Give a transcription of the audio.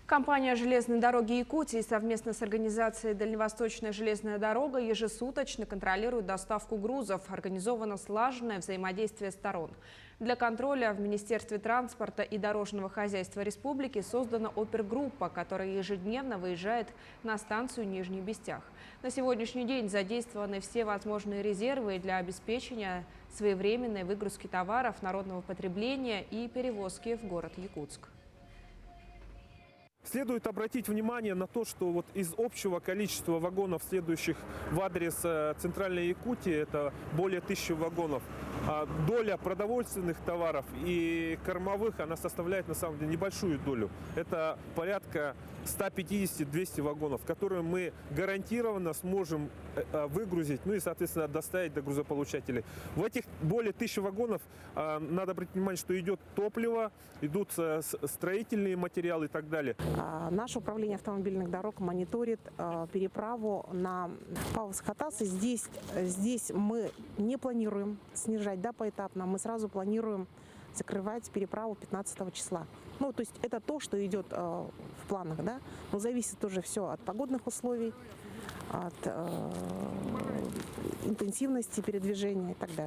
Компания «Железные дороги Якутии» совместно с организацией «Дальневосточная железная дорога» ежесуточно контролирует доставку грузов. Организовано слаженное взаимодействие сторон. Для контроля в Министерстве транспорта и дорожного хозяйства республики создана опергруппа, которая ежедневно выезжает на станцию Нижний Бестях. На сегодняшний день задействованы все возможные резервы для обеспечения своевременной выгрузки товаров народного потребления и перевозки в город Якутск. Следует обратить внимание на то, что вот из общего количества вагонов, следующих в адрес Центральной Якутии, это более 1000 вагонов, доля продовольственных товаров и кормовых, она составляет на самом деле небольшую долю. Это порядка 150-200 вагонов, которые мы гарантированно сможем выгрузить, ну и, соответственно, доставить до грузополучателей. В этих более 1000 вагонов надо обратить внимание, что идет топливо, идут строительные материалы и так далее. Наше управление автомобильных дорог мониторит переправу на Павловск-Хатас. Здесь мы не планируем снижать, поэтапно. Мы сразу планируем закрывать переправу 15 числа. Ну, то есть это то, что идет в планах, Но зависит уже все от погодных условий, от интенсивности передвижения и так далее.